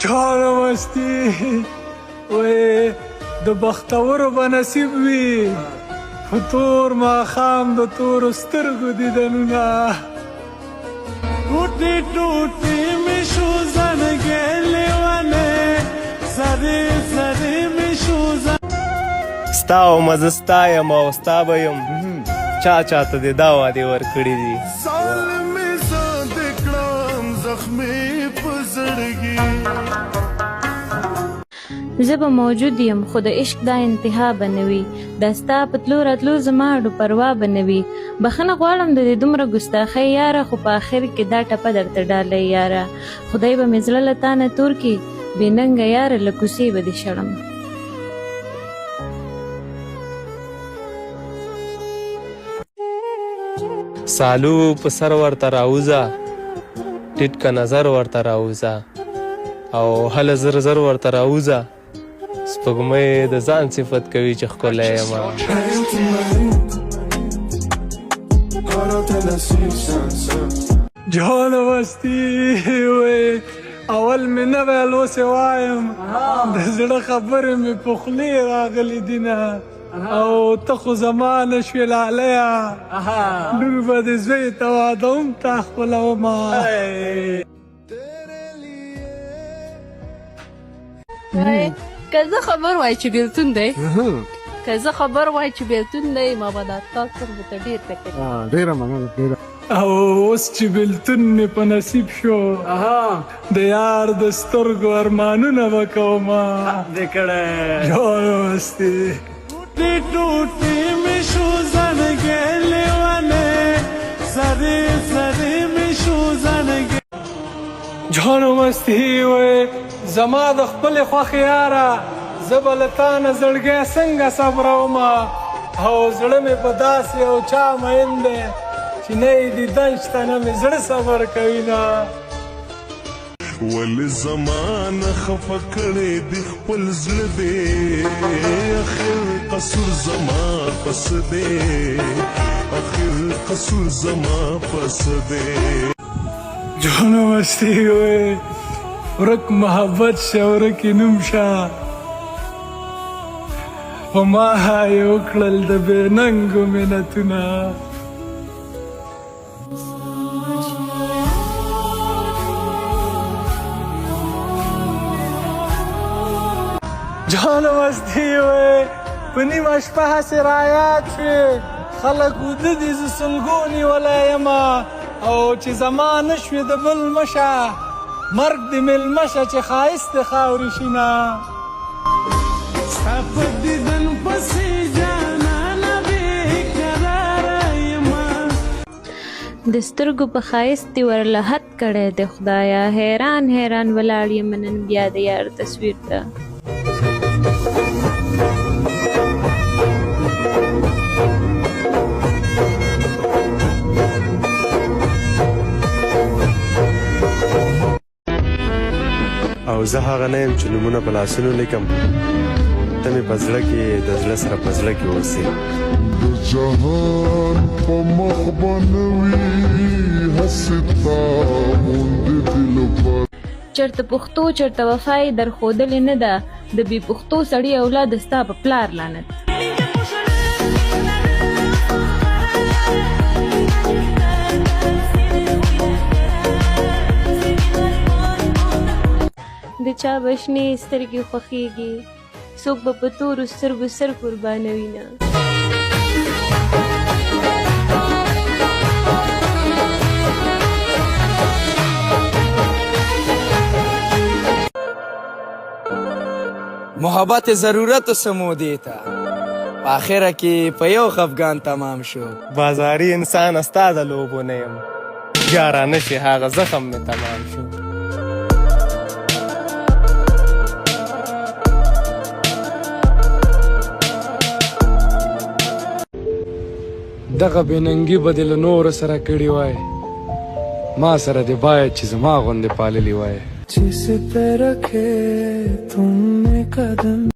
جانه مستی وای د بختورو به نصیب وي په تور ماښام د تورو سترګو دیدنونه ټوټې ټوټې مې شو زنګې لیونې سرې سرې مې شو ستا ومه زه ستا یم او ستا به یم چا چاته دې دا وعدې ورکړي دي زه به موجود یم خو د عشق دا انتها به نه وي دا ستا په تلو راتلو زما اډو پروا به نه وي بخښنه غواړم د دې دومره ګستاخۍ یاره خو په آخر کې دا ټپه درته ډالۍ یاره خدای به مې زړه له تا نه تور کړي بې ننګه یاره له کوڅې به دې شړم سالو په سر ورته راوځه ټیټ که نظر ورته راوځه او هله زر زر ورته راوځه سپوږمۍ د ځان صفت کوي چې ښکلی یمه جانه مستی وای اول مې نه ویل اوس یې وایم د زړه خبرې مې په خولې راغلي دینه او ته خو زما نه شوې لالیه لور به دې زوی ته واده هم تا خپلومه که زه خبر وای چې بیلتون دی که زه خبر وای چې بیلتون دی ما به دا تا سترګو ته ډېر تکلیف ډېره مننه ډېره او اوس چې بیلتون مې په نصیب شو د یار د سترګو ارمانونه به کومه جانه مستی ټوټې ټوټې مې شو زنګې لیونې سرې سرې مې شو زنګې جانه مستی وای زما د خپلې خوښې یاره زه به له تا نه زړګی څنګه صبرومه او زړه مې په داسې یو چا مین دی چې نه یې دیدن شته نه مې زړه صبر کوي نه ولې زمانه خفه کړې د خپل زړه دی اخر قصور زما پس دی اخر قصور زما پس دی جانه مستی وای ورک محبت شه ورکې نوم شه په ما یې وکړل د بې ننګو منتونه جانه مستی وای په نیمه شپه هسې رایاد شوې خلک وده دي زه سلګو نیولی یمه او چې زما نه شوې د بل مشه مرګ د مېلمه شه چې ښایست د خاورې شي نه ستا په دیدن پسې جانانه بېقراره یمه د سترګو په ښایست دې ورله حد کړی دی خدایه حیران حیران ولاړ یم نن بیا د یار تصویر ته او زه هغه نه یم چې نومونه په لاسونو لیکم ته مې په زړه کې د زړه سره په زړه کې اوسې د جهان په مخ به نه وي هسې تا غوندې دلبر چرته پښتو چرته وفا یې درښودلې نه ده د بې پښتو سړي اولاد ستا په پلار لعنت د چا بشنې سترګې خوښېږي څوک به په تورو سترګو سر قربانوي نه محبت ضرورت سمودی تا آخره کې په یو خفګان تمام شو بازاري انسان ستا د لوبو نه یم یاره نشي هغه زخم مې تمام شو دغه بېننګي به دې له نورو سره کړې وای ما سره دې باید چې زما غوندې پاللي وای جس پہ رکھے تم نے قدم